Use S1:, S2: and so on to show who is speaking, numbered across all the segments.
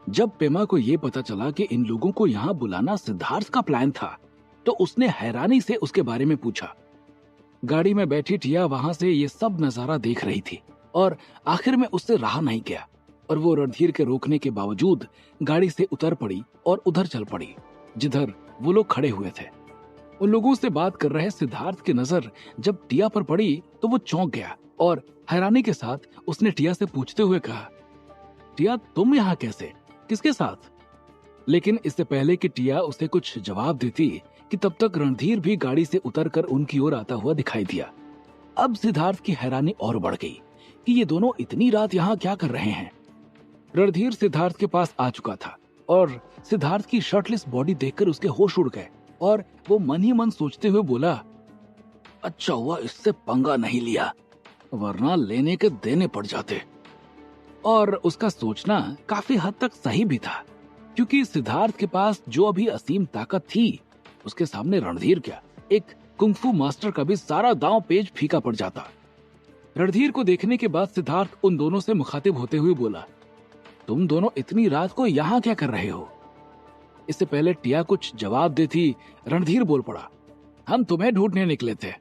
S1: जब पेमा को ये पता चला कि इन लोगों को यहाँ बुलाना सिद्धार्थ का प्लान था, तो उसने हैरानी से उसके बारे में पूछा। गाड़ी में बैठी टिया वहां से ये सब नजारा देख रही थी और आखिर में उससे रहा नहीं गया और वो रणधीर के रोकने के बावजूद गाड़ी से उतर पड़ी और उधर चल पड़ी जिधर वो लोग खड़े हुए थे। उन लोगों से बात कर रहे सिद्धार्थ की नजर जब टिया पर पड़ी तो वो चौंक गया और हैरानी के साथ उसने टिया से पूछते हुए कहा, टिया तुम यहाँ कैसे, किसके साथ? लेकिन इससे पहले कि टिया उसे कुछ जवाब देती कि तब तक रणधीर भी गाड़ी से उतरकर उनकी ओर आता हुआ दिखाई दिया। अब सिद्धार्थ की हैरानी और बढ़ गई कि ये दोनों इतनी रात यहाँ क्या कर रहे हैं। रणधीर सिद्धार्थ के पास आ चुका था और सिद्धार्थ की शर्टलेस बॉडी देखकर उसके होश उड़ गए और वो मन ही मन सोचते हुए बोला, अच्छा हुआ इससे पंगा नहीं लिया, वरना लेने के देने पड़ जाते। और उसका सोचना काफी हद तक सही भी था, क्योंकि सिद्धार्थ के पास जो अभी असीम ताकत थी, उसके सामने रणधीर क्या, एक कुंफू मास्टर का भी सारा दांव पेच फीका पड़ जाता। रणधीर को देखने के बाद सिद्धार्थ उन दोनों से मुखातिब होते हुए बोला, तुम दोनों इतनी रात को यहाँ क्या कर रहे हो? इससे पहले टिया कुछ जवाब देती, रणधीर बोल पड़ा, हम तुम्हें ढूंढने निकले थे।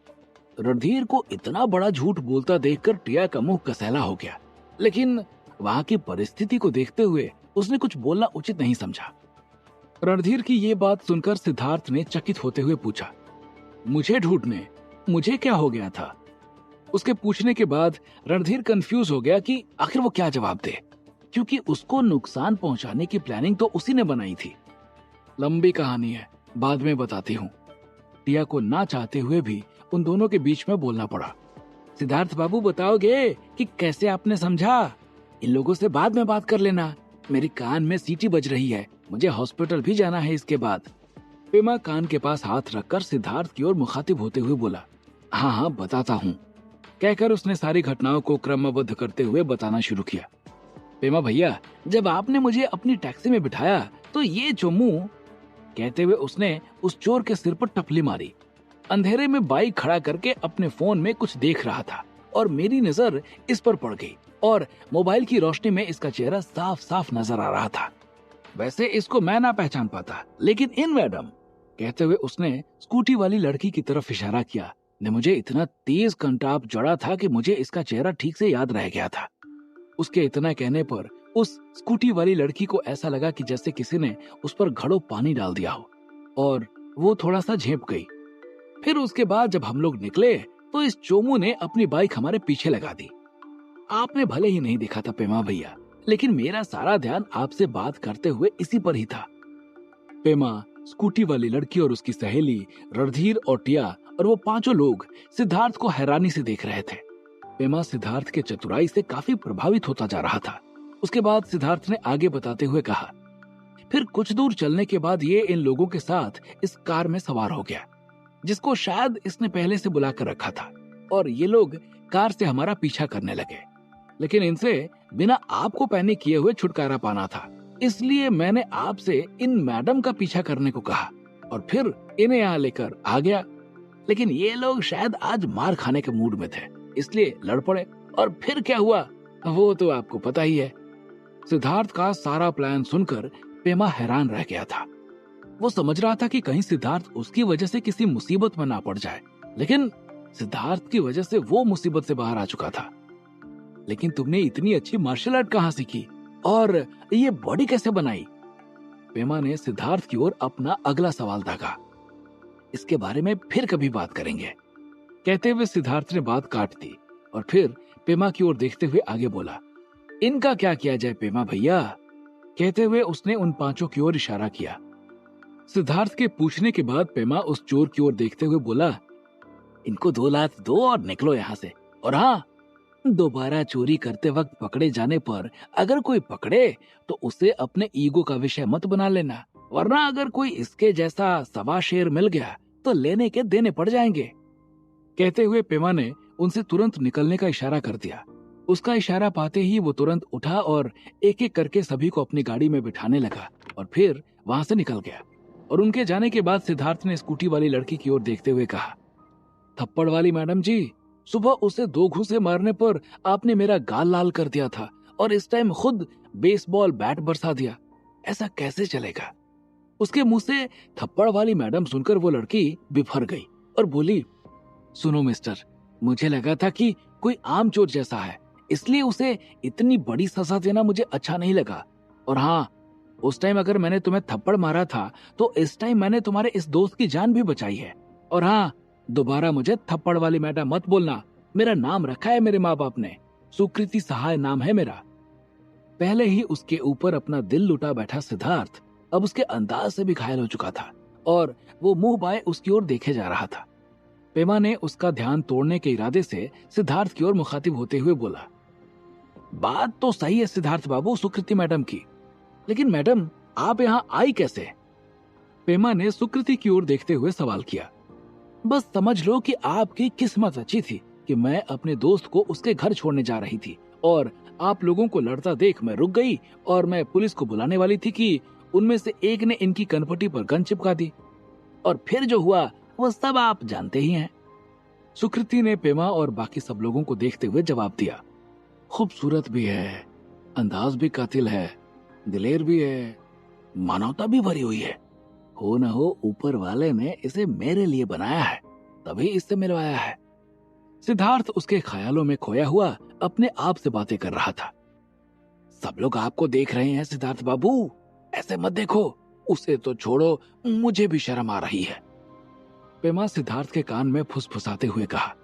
S1: रणधीर को इतना बड़ा झूठ बोलता देखकर टिया का मुंह कसैला हो गया, लेकिन वहां की परिस्थिति को देखते हुए उसने कुछ बोलना उचित नहीं समझा। रणधीर की ये बात सुनकर सिद्धार्थ ने चकित होते हुए पूछा, मुझे ढूंढने? मुझे क्या हो गया था? उसके पूछने के बाद रणधीर कंफ्यूज हो गया कि आखिर वो क्या जवाब दे, क्योंकि उसको नुकसान पहुंचाने की प्लानिंग तो उसी ने बनाई थी। लंबी कहानी है, बाद में बताती हूँ। टिया को ना चाहते हुए भी उन दोनों के बीच में बोलना पड़ा। सिद्धार्थ बाबू बताओगे कि कैसे आपने समझा? इन लोगों से बाद में बात कर लेना, मेरी कान में सीटी बज रही है, मुझे हॉस्पिटल भी जाना है इसके बाद। पेमा कान के पास हाथ रखकर सिद्धार्थ की ओर मुखातिब होते हुए बोला, हाँ हाँ बताता हूँ, कहकर उसने सारी घटनाओं को क्रमबद्ध करते हुए बताना शुरू किया। पेमा भैया, जब आपने मुझे अपनी टैक्सी में बिठाया तो ये चोमू, कहते हुए उसने उस चोर के सिर पर टपली मारी। अंधेरे में बाइक खड़ा करके अपने फोन में कुछ देख रहा था और मेरी नजर इस पर पड़ गई और मोबाइल की रोशनी में इसका चेहरा साफ साफ नजर आ रहा था। वैसे इसको मैं ना पहचान पाता, लेकिन इन मैडम, कहते हुए उसने स्कूटी वाली लड़की की तरफ इशारा किया, ने मुझे इतना तेज कंटाप जड़ा था कि मुझे इसका चेहरा ठीक से याद रह गया था। उसके इतना कहने पर उस स्कूटी वाली लड़की को ऐसा लगा कि जैसे किसी ने उस पर घड़ों पानी डाल दिया हो और वो थोड़ा सा झेप गई। फिर उसके बाद जब हम लोग निकले तो इस चोमू ने अपनी बाइक हमारे पीछे लगा दी। आपने भले ही नहीं देखा था पेमा भैया, लेकिन मेरा सारा ध्यान आपसे बात करते हुए इसी पर ही था। पेमा, स्कूटी वाली लड़की और उसकी सहेली, रणधीर और टिया और वो पांचों लोग सिद्धार्थ को हैरानी से देख रहे थे। पेमा सिद्धार्थ के चतुराई से काफी प्रभावित होता जा रहा था। उसके बाद सिद्धार्थ ने आगे बताते हुए कहा, फिर कुछ दूर चलने के बाद ये इन लोगों के साथ इस कार में सवार हो गया, जिसको शायद इसने पहले से बुला कर रखा था, और ये लोग कार से हमारा पीछा करने लगे। लेकिन इनसे बिना आपको पैनिक किए हुए छुटकारा पाना था, इसलिए मैंने आपसे इन मैडम का पीछा करने को कहा और फिर इन्हें यहाँ लेकर आ गया। लेकिन ये लोग शायद आज मार खाने के मूड में थे, इसलिए लड़ पड़े, और फिर क्या हुआ वो तो आपको पता ही है। सिद्धार्थ का सारा प्लान सुनकर पेमा हैरान रह गया था। वो समझ रहा था कि कहीं सिद्धार्थ उसकी वजह से किसी मुसीबत में ना पड़ जाए, लेकिन सिद्धार्थ की वजह से वो मुसीबत से बाहर आ चुका था। लेकिन तुमने इतनी अच्छी मार्शल आर्ट कहाँ सीखी और ये बॉडी कैसे बनाई? पेमा ने सिद्धार्थ की ओर अपना अगला सवाल दागा। इसके बारे में फिर कभी बात करेंगे, कहते हुए सिद्धार्थ ने बात काट दी और फिर पेमा की ओर देखते हुए आगे बोला, इनका क्या किया जाए पेमा भैया? कहते हुए उसने उन पांचों की ओर इशारा किया। सिद्धार्थ के पूछने के बाद पेमा उस चोर की ओर देखते हुए बोला, इनको 2 लाख दो और निकलो यहाँ से। और हाँ, दोबारा चोरी करते वक्त पकड़े जाने पर अगर कोई पकड़े तो उसे अपने ईगो का विषय मत बना लेना, वरना अगर कोई इसके जैसा सवा शेर मिल गया तो लेने के देने पड़ जाएंगे। कहते हुए पेमा ने उनसे तुरंत निकलने का इशारा कर दिया। उसका इशारा पाते ही वो तुरंत उठा और एक एक करके सभी को अपनी गाड़ी में बिठाने लगा और फिर वहां से निकल गया। और उनके जाने के बाद सिद्धार्थ ने स्कूटी वाली लड़की की ओर देखते हुए कहा, थप्पड़ वाली मैडम जी, सुबह उसे 2 घूंसे मारने पर आपने मेरा गाल लाल कर दिया था और इस टाइम खुद बेसबॉल बैट बरसा दिया। ऐसा कैसे चलेगा? उसके मुंह से थप्पड़ वाली मैडम सुनकर वो लड़की बिफर गई और बोली, सुनो मिस्टर, मुझे लगा था कि कोई आम चोर जैसा है, इसलिए उसे इतनी बड़ी सजा देना मुझे अच्छा नहीं लगा। और हाँ, उस टाइम अगर मैंने तुम्हें थप्पड़ मारा था तो इस टाइम मैंने तुम्हारे इस दोस्त की जान भी बचाई है। और हाँ, दोबारा मुझे थप्पड़ वाली मैडम मत बोलना। मेरा नाम रखा है मेरे माँ बाप ने, सुकृति सहाय नाम है मेरा। पहले ही उसके ऊपर अपना दिल लुटा बैठा सिद्धार्थ अब उसके अंदाज से भी घायल हो चुका था और वो मुंह बाए उसकी ओर देखे जा रहा था। पेमा ने उसका ध्यान तोड़ने के इरादे से सिद्धार्थ की ओर मुखातिब होते हुए बोला, बात तो सही है सिद्धार्थ बाबू सुकृति मैडम की, लेकिन मैडम आप यहाँ आई कैसे? पेमा ने सुकृति की ओर देखते हुए सवाल किया। बस समझ लो कि आपकी किस्मत अच्छी थी कि मैं अपने दोस्त को उसके घर छोड़ने जा रही थी और आप लोगों को लड़ता देख मैं रुक गई और मैं पुलिस को बुलाने वाली थी कि उनमें से एक ने इनकी कनपटी पर गन चिपका दी और फिर जो हुआ वो सब आप जानते ही हैं। सुकृति ने पेमा और बाकी सब लोगों को देखते हुए जवाब दिया, खूबसूरत भी है, अंदाज भी कातिल है, दिलेर भी है, मानवता भी भरी हुई है। हो न हो ऊपर वाले ने इसे मेरे लिए बनाया है, तभी इससे मिलवाया है। सिद्धार्थ उसके ख्यालों में खोया हुआ अपने आप से बातें कर रहा था। सब लोग आपको देख रहे हैं सिद्धार्थ बाबू, ऐसे मत देखो, उसे तो छोड़ो, मुझे भी शर्म आ रही है। पेमा सिद्धार्थ के कान में फुसफुसाते हुए कहा।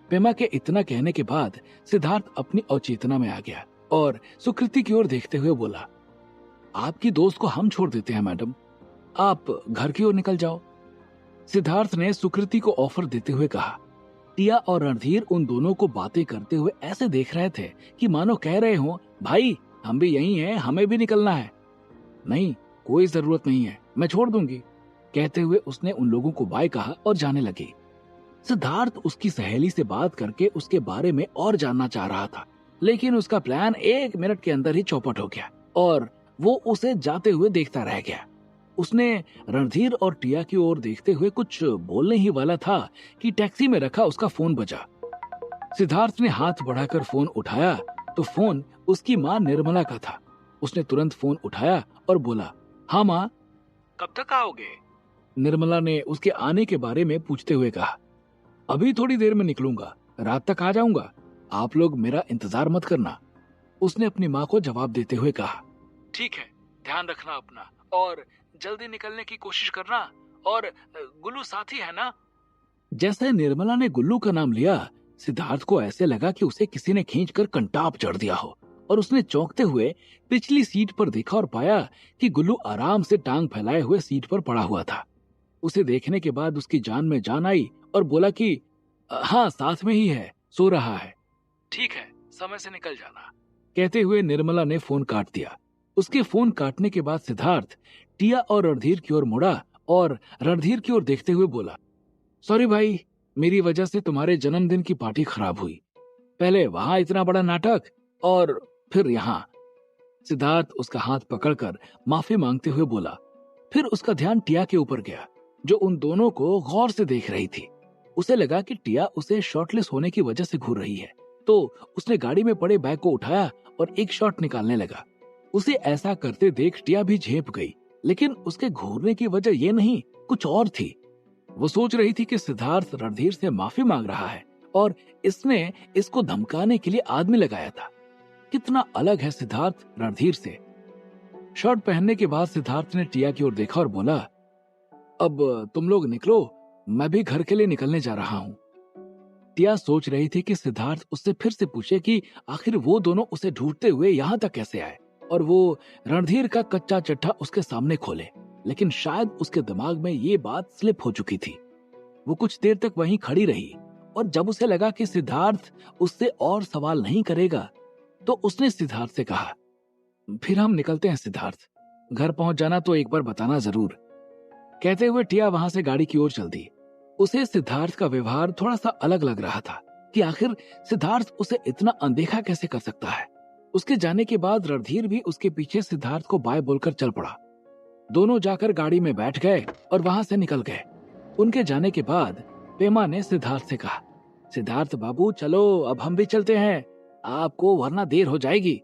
S1: पेमा के इतना कहने के बाद सिद्धार्थ अपनी अवचेतना में आ गया और सुकृति की ओर देखते हुए बोला, आपकी दोस्त को हम छोड़ देते हैं मैडम, आप घर की ओर निकल जाओ। सिद्धार्थ ने सुकृति को ऑफर देते हुए कहा। टिया और रणधीर उन दोनों को बातें करते हुए ऐसे देख रहे थे कि मानो कह रहे हो, भाई हम भी यही हैं, हमें भी निकलना है। नहीं, कोई जरूरत नहीं है, मैं छोड़ दूंगी। कहते हुए उसने उन लोगों को बाय कहा और जाने लगी। सिद्धार्थ उसकी सहेली से बात करके उसके बारे में और जानना चाह रहा था, लेकिन उसका प्लान 1 मिनट के अंदर ही चौपट हो गया और वो उसे जाते हुए देखता रह गया। उसने रणधीर और टिया की ओर देखते हुए कुछ बोलने ही वाला था कि टैक्सी में रखा उसका फोन बजा। सिद्धार्थ ने हाथ बढ़ाकर फोन उठाया तो फोन उसकी माँ निर्मला का था। उसने तुरंत फोन उठाया और बोला, हाँ माँ, कब तक आओगे? निर्मला ने उसके आने के बारे में पूछते हुए कहा, अभी थोड़ी देर में निकलूंगा, रात तक आ जाऊंगा, आप लोग मेरा इंतजार मत करना। उसने अपनी माँ को जवाब देते हुए कहा, ठीक है, ध्यान रखना अपना और जल्दी निकलने की कोशिश करना, और गुल्लू साथी है ना? जैसे निर्मला ने गुल्लू का नाम लिया, सिद्धार्थ को ऐसे लगा कि उसे किसी ने खींचकर कंटाप चढ़ दिया हो और उसने चौंकते हुए पिछली सीट पर देखा और पाया कि गुल्लू आराम से टांग फैलाए हुए सीट पर पड़ा हुआ था। उसे देखने के बाद उसकी जान में जान आई और बोला कि हाँ, साथ में ही है, सो रहा है। ठीक है, समय से निकल जाना। कहते हुए निर्मला ने फोन काट दिया। उसके फोन काटने के बाद सिद्धार्थ टिया और रणधीर की ओर मुड़ा और रणधीर की ओर देखते हुए बोला, सॉरी भाई, मेरी वजह से तुम्हारे जन्मदिन की पार्टी खराब हुई। पहले वहां इतना बड़ा नाटक और फिर यहाँ। सिद्धार्थ उसका हाथ पकड़कर माफी मांगते हुए बोला। फिर उसका ध्यान टिया के ऊपर गया, जो उन दोनों को गौर से देख रही थी। उसे लगा कि टिया उसे शॉर्टलिस्ट होने की वजह से घूर रही है, तो उसने गाड़ी में पड़े बैग को उठाया और एक शॉट निकालने लगा। उसे ऐसा करते देख टिया भी झेप गई, लेकिन उसके घूरने की वजह ये नहीं, कुछ और थी। वो सोच रही थी कि सिद्धार्थ रणधीर से माफी मांग रहा है और इसने इसको धमकाने के लिए आदमी लगाया था। कितना अलग है सिद्धार्थ रणधीर से। शर्ट पहनने के बाद सिद्धार्थ ने टिया की ओर देखा और बोला, अब तुम लोग निकलो, मैं भी घर के लिए निकलने जा रहा हूँ। टिया सोच रही थी कि सिद्धार्थ उससे फिर से पूछे कि आखिर वो दोनों उसे ढूंढते हुए यहाँ तक कैसे आए और वो रणधीर का कच्चा चिट्ठा उसके सामने खोले, लेकिन शायद उसके दिमाग में ये बात स्लिप हो चुकी थी। वो कुछ देर तक वहीं खड़ी रही और जब उसे लगा कि सिद्धार्थ उससे और सवाल नहीं करेगा, तो उसने सिद्धार्थ से कहा, फिर हम निकलते हैं सिद्धार्थ, घर पहुंच जाना तो एक बार बताना जरूर। कहते हुए टिया वहां से गाड़ी की ओर चल दी। उसे सिद्धार्थ का व्यवहार थोड़ा सा अलग लग रहा था कि आखिर सिद्धार्थ उसे इतना अनदेखा कैसे कर सकता है। उसके जाने के बाद रणधीर भी उसके पीछे सिद्धार्थ को बाय बोलकर चल पड़ा। दोनों जाकर गाड़ी में बैठ गए और वहां से निकल गए। उनके जाने के बाद पेमा ने सिद्धार्थ से कहा, सिद्धार्थ बाबू चलो, अब हम भी चलते हैं, आपको वरना देर हो जाएगी।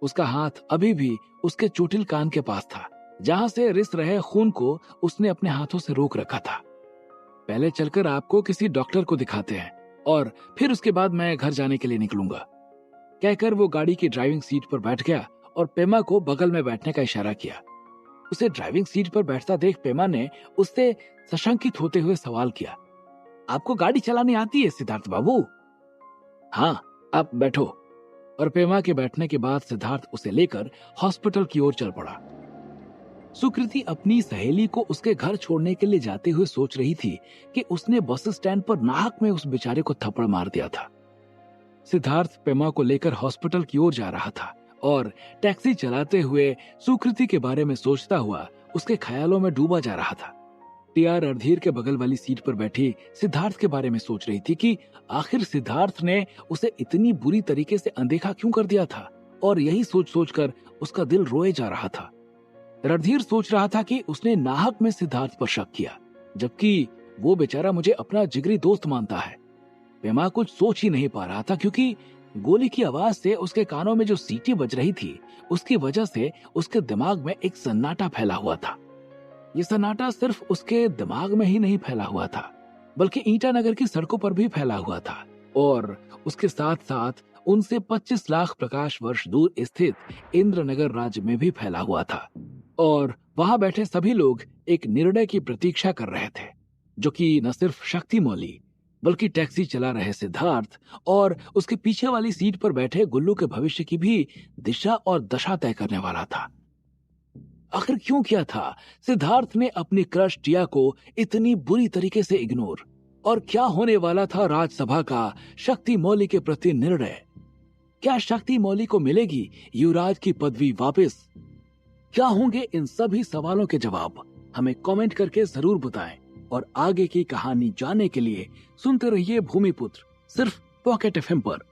S1: उसका हाथ अभी भी उसके चोटिल कान के पास था, जहां से रिस रहे खून को उसने अपने हाथों से रोक रखा था। पहले चलकर आपको किसी डॉक्टर को दिखाते हैं और फिर उसके बाद मैं घर जाने के लिए निकलूंगा, कहकर वो गाड़ी की ड्राइविंग सीट पर बैठ गया और पेमा को बगल में बैठने का इशारा किया। उसे ड्राइविंग सीट पर बैठता देख पेमा ने उससे सशंकित होते हुए सवाल किया, आपको गाड़ी चलानी आती है सिद्धार्थ बाबू? हाँ, आप बैठो। और पेमा के बैठने के बाद सिद्धार्थ उसे लेकर हॉस्पिटल की ओर चल पड़ा। सुकृति अपनी सहेली को उसके घर छोड़ने के लिए जाते हुए सोच रही थी कि उसने बस स्टैंड पर नाहक में उस बेचारे को थप्पड़ मार दिया था। सिद्धार्थ पेमा को लेकर हॉस्पिटल की ओर जा रहा था और टैक्सी चलाते हुए सुकृति के बारे में सोचता हुआ उसके ख्यालों में डूबा जा रहा था। टिया रणधीर के बगल वाली सीट पर बैठी सिद्धार्थ के बारे में सोच रही थी कि आखिर सिद्धार्थ ने उसे इतनी बुरी तरीके से अनदेखा क्यों कर दिया था, और यही सोच सोचकर उसका दिल रोए जा रहा था। रणधीर सोच रहा था कि उसने नाहक में सिद्धार्थ पर शक किया, जबकि वो बेचारा मुझे अपना जिगरी दोस्त मानता है। पेमा कुछ सोच ही नहीं पा रहा था, क्योंकि गोली की आवाज से उसके कानों में जो सीटी बज रही थी उसकी वजह से उसके दिमाग में एक सन्नाटा फैला हुआ था। ये सन्नाटा सिर्फ उसके दिमाग में ही नहीं फैला हुआ था, बल्कि ईटानगर की सड़कों पर भी फैला हुआ था, और उसके साथ साथ उनसे 25 लाख प्रकाश वर्ष दूर स्थित इंद्रनगर राज्य में भी फैला हुआ था। और वहां बैठे सभी लोग एक निर्णय की प्रतीक्षा कर रहे थे, जो कि न सिर्फ शक्ति मौली बल्कि टैक्सी चला रहे सिद्धार्थ और उसके पीछे वाली सीट पर बैठे गुल्लू के भविष्य की भी दिशा और दशा तय करने वाला था। आखिर क्यों किया था सिद्धार्थ ने अपनी क्रश टिया को इतनी बुरी तरीके से इग्नोर, और क्या होने वाला था राज्यसभा का शक्ति मौली के प्रति निर्णय? क्या शक्ति मौली को मिलेगी युवराज की पदवी वापस? क्या होंगे इन सभी सवालों के जवाब? हमें कमेंट करके जरूर बताएं, और आगे की कहानी जानने के लिए सुनते रहिए भूमिपुत्र, सिर्फ पॉकेट एफएम पर।